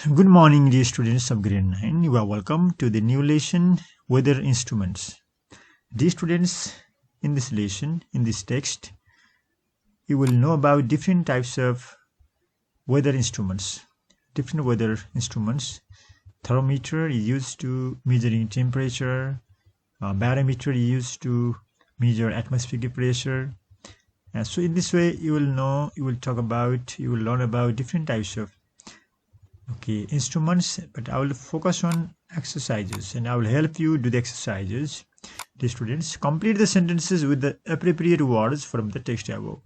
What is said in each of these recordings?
Good morning, dear students of grade 9. You are welcome to the new lesson, Weather Instruments. Dear students, in this lesson, in this text, you will know about different types of weather instruments. Different weather instruments. Thermometer is used to measuring temperature. Barometer is used to measure atmospheric pressure. So in this way, you will learn about different types of instruments, but I will focus on exercises and I will help you do the exercises. The students complete the sentences with the appropriate words from the text above.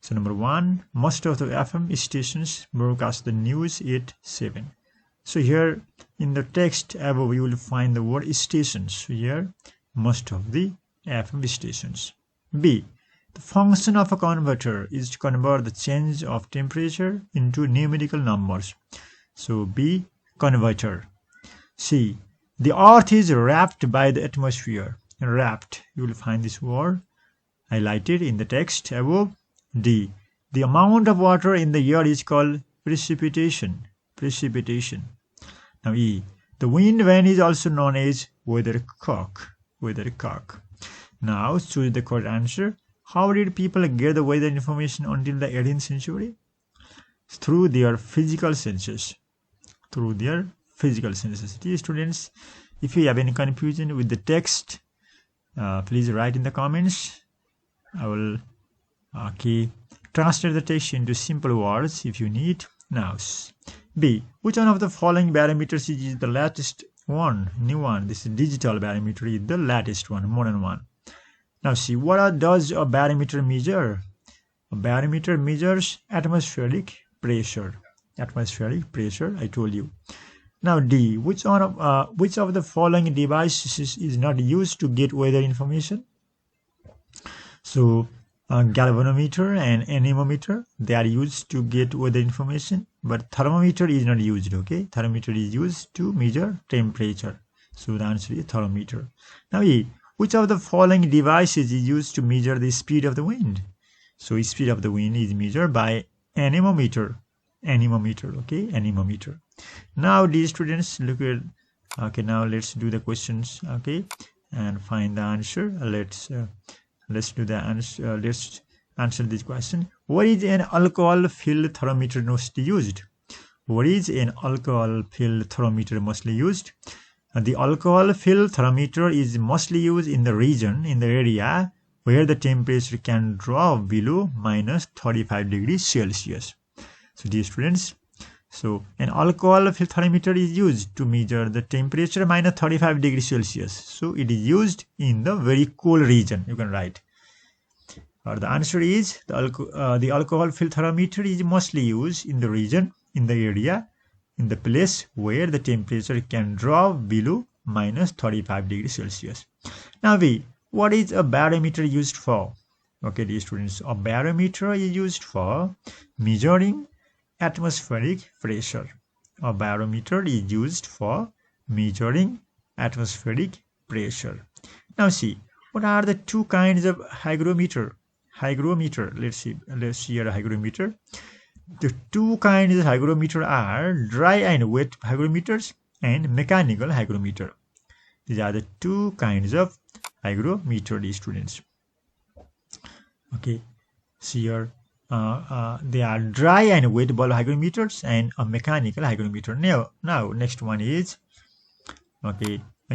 So number 1, most of the FM stations broadcast the news at 7. So here in the text above you will find the word stations. So here most of the FM stations. B, the function of a converter is to convert the change of temperature into numerical numbers. So B, converter. C, the earth is wrapped by the atmosphere. Wrapped, you will find this word highlighted in the text above. D, the amount of water in the air is called precipitation. Precipitation. Now E, the wind vane is also known as weathercock. Weathercock. Now choose the correct answer. How did people get the weather information until the 18th century? Through their physical senses. Through their physical senses. Dear students, if you have any confusion with the text, please write in the comments. I will translate the text into simple words if you need. Now, B, which one of the following barometers is the latest one? New one. This is digital barometer is the latest one, modern one. Now see, what does a barometer measure? A barometer measures atmospheric pressure. Atmospheric pressure, I told you. Now D, which of the following devices is not used to get weather information? So galvanometer and anemometer, they are used to get weather information, but thermometer is not used. Okay, thermometer is used to measure temperature. So the answer is thermometer. Now E, which of the following devices is used to measure the speed of the wind? So speed of the wind is measured by anemometer. Anemometer, okay, anemometer. Now these students look at now let's do the questions, and find the answer. Let's do the answer. Let's answer this question. What is an alcohol filled thermometer mostly used? What is an alcohol filled thermometer mostly used? The alcohol filled thermometer is mostly used in the area where the temperature can drop below minus 35 degrees Celsius. So dear students, so an alcohol filled thermometer is used to measure the temperature minus 35 degrees Celsius. So it is used in the very cool region. You can write. The answer is the alcohol filled thermometer is mostly used in the area, in the place where the temperature can drop below minus 35 degrees Celsius. Now B, what is a barometer used for? Okay, dear students, a barometer is used for measuring atmospheric pressure. A barometer is used for measuring atmospheric pressure. Now see, what are the two kinds of hygrometer? Hygrometer, let's see here a hygrometer. The two kinds of hygrometer are dry and wet hygrometers and mechanical hygrometer. These are the two kinds of hygrometer, dear students. Okay, see here they are dry and wet bulb hygrometers and a mechanical hygrometer. Now next one is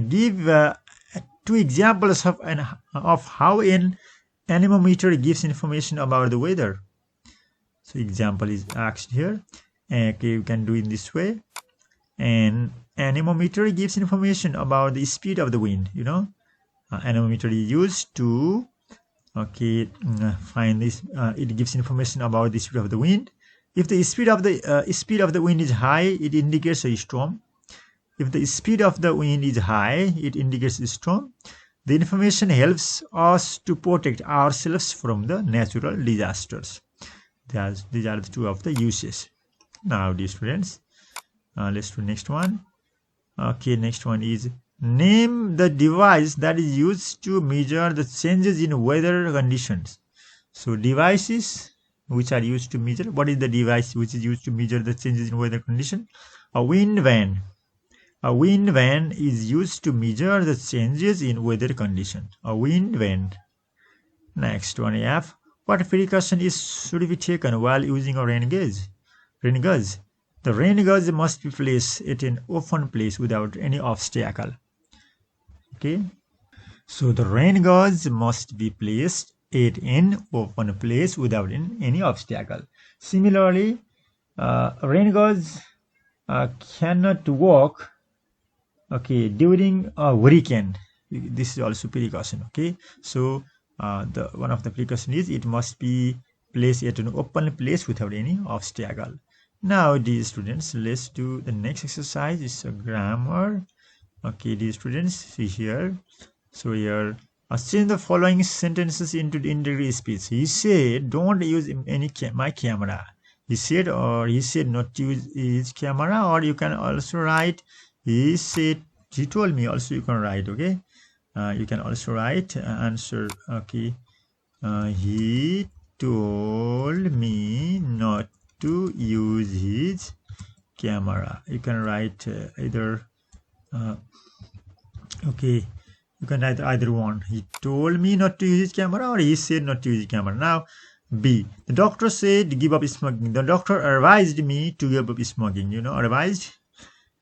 give two examples of how an anemometer gives information about the weather. So example is asked here. You can do in this way. An anemometer gives information about the speed of the wind. Anemometer is used to find this. It gives information about the speed of the wind. If the speed of the wind is high, it indicates a storm. If the speed of the wind is high, it indicates a storm. The information helps us to protect ourselves from the natural disasters. These are the two of the uses. Now, dear students, let's do next one. Next one is name the device that is used to measure the changes in weather conditions. So devices which are used to measure. What is the device which is used to measure the changes in weather condition? A wind vane. A wind vane is used to measure the changes in weather condition. A wind vane. Next one, F. What precaution should be taken while using a rain gauge? Rain gauge. The rain gauge must be placed at an open place without any obstacle. Okay. So the rain gauge must be placed at an open place without any obstacle. Similarly, rain gauge cannot work, okay, during a hurricane. This is also precaution. Okay, so the one of the precaution is it must be placed at an open place without any obstacle. Now, dear students, let's do the next exercise. It's a grammar. Okay, dear students, see here. So here, change the following sentences into the indirect speech. He said, "Don't use my camera." He said, or he said not to use his camera, or you can also write, he said, he told me. Also, you can write. Okay, you can also write answer. Okay, he told me not to use his camera. You can write either. Okay, you can write either one. He told me not to use his camera, or he said not to use his camera. Now, B. The doctor said give up smoking. The doctor advised me to give up smoking. You know, advised.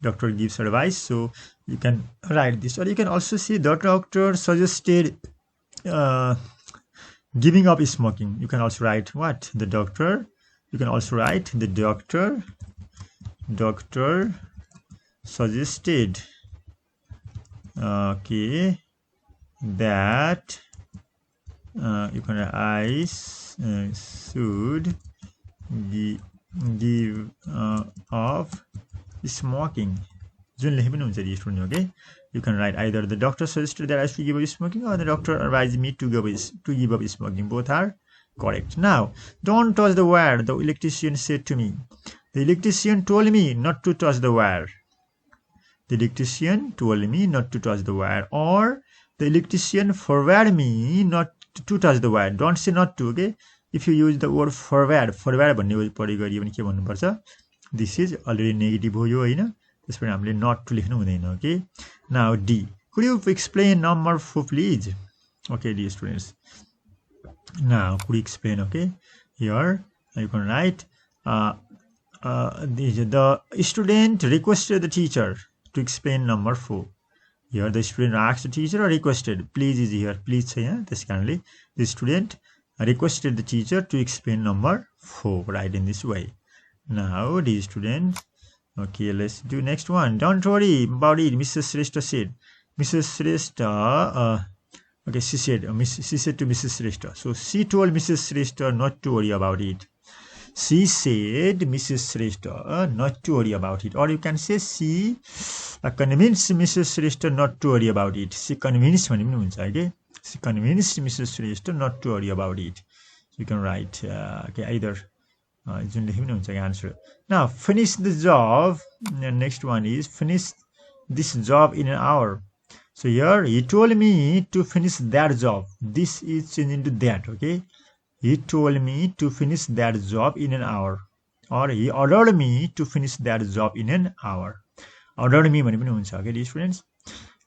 Doctor gives advice, so you can write this. Or you can also say the doctor suggested giving up smoking. You can also write what? The doctor. You can also write the doctor suggested, okay, that you can I should give up smoking. Okay, you can write either the doctor suggested that I should give up smoking, or the doctor advised me to give up smoking. Both are correct. Now, don't touch the wire, the electrician said to me. The electrician told me not to touch the wire. The electrician told me not to touch the wire, or the electrician forbade me not to touch the wire. Don't say not to. Okay, if you use the word forbade भन्ने प्रयोग गरियो भने के भन्नुपर्छ? This is already negative हो यो हैन, त्यसपछि हामीले not to लेख्नु हुँदैन. Okay, now D. Could you explain number 4 please? Okay, dear students, now could you explain? Okay, here you can write the student requested the teacher to explain number 4. Here the student asked the teacher, or requested. Please is here. Please say this kindly. The student requested the teacher to explain number 4. Right in this way. Now the students. Okay, let's do next one. Don't worry about it, Mrs. Shrestha said. Mrs. Shrestha. Okay, she said to Mrs. Shrestha. So she told Mrs. Shrestha not to worry about it. She said Mrs. Shrestha not to worry about it. Or you can say she convinced Mrs. Shrestha not to worry about it. She convinced okay? She convinced Mrs. Shrestha not to worry about it. So you can write okay, either answer. Now finish the job. The next one is finish this job in an hour. So here he told me to finish that job. This is changed into that. Okay, he told me to finish that job in an hour, or he ordered me to finish that job in an hour. Ordered me भने पनि हुन्छ. Okay, dear students.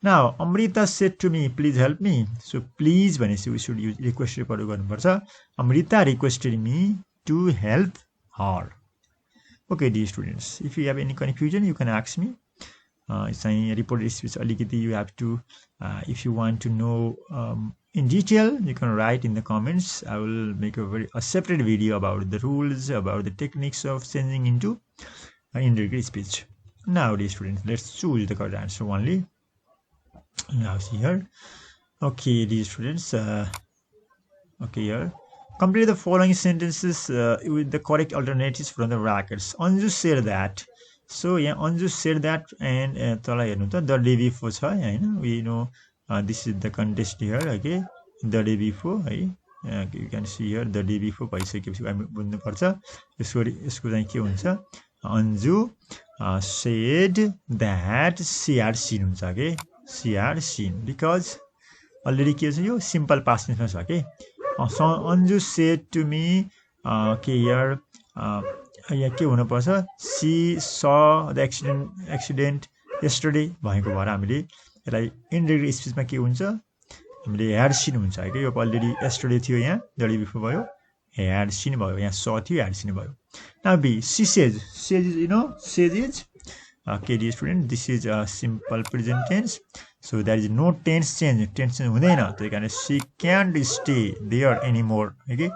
Now Amrita said to me, please help me. So please भनेपछि we should use requested प्रयोग गर्नुपर्छ. Amrita requested me to help her. Okay, dear students, if you have any confusion you can ask me. चाहिँ reported speech अलिकति you have to if you want to know in detail, you can write in the comments. I will make a separate video about the rules, about the techniques of changing into indirect speech. Now, dear students, let's choose the correct answer only. Now, see here. Okay, dear students. Okay, here. Complete the following sentences with the correct alternatives from the brackets. Anju said that. So, yeah, Anju said that, and the day before, we know. This is the contest here. Okay, the day before. You can see here the day before. Anju said that she had seen. Okay, she had seen because already simple past tense. Okay, so Anju said to me. Okay, here यहाँ के हुनुपर्छ सी स the accident yesterday भएको भएर हामीले यसलाई indirect स्पिचमा के हुन्छ हामीले ह्याड सिन हुन्छ है कि यो अलरेडी yesterday थियो यहाँ जडी बिफोर भयो ह्याड सिन भयो यहाँ स थियो ह्याड सिन भयो now B C says is says is okay dear student this is a simple present tense so there is no tense change हुँदैन त्यही कारण she can't stay there anymore okay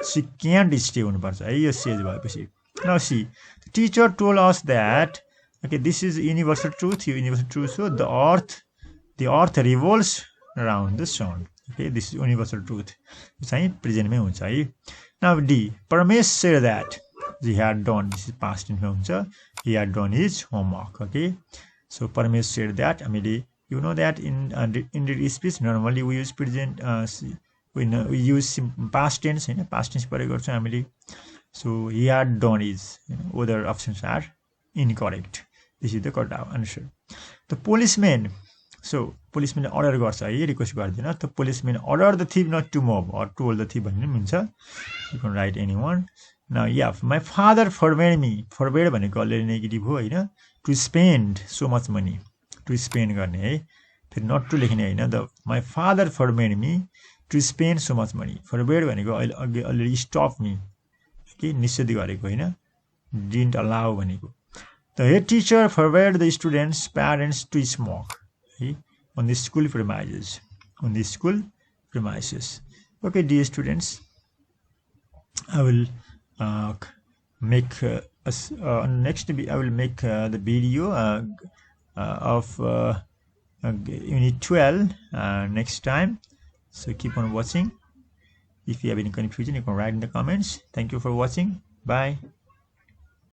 she can't stay हुनुपर्छ है यो says भएपछि now see the teacher told us that okay this is universal truth so the earth revolves around the sun okay this is universal truth चाहिँ present मै हुन्छ है now D Parmesh said that he had done this is past tense हुन्छ he had done his homework okay so Parmesh said that हामीले you know that in indirect speech normally we use present we use past tense Hahn past tense प्रयोग गर्छौं हामीले so he had done his other options are incorrect this is the correct answer the policeman so policeman order गर्छ है request गर्दैन the policeman ordered the thief not to move or told the thief भन्ने पनि हुन्छ you can write anyone now yeah my father forbade me forbade भनेको already negative हो हैन to spend so much money to spend गर्ने है फेरि not to लेख्ने हैन the my father forbade me to spend so much money forbade भनेको already stop me के निषेध गरेको हैन didn't allow भनेको the head teacher forbade the students parents to smoke on the school premises okay dear students I will make next I will make the video of unit 12 next time so keep on watching if you have any confusion you can write in the comments thank you for watching bye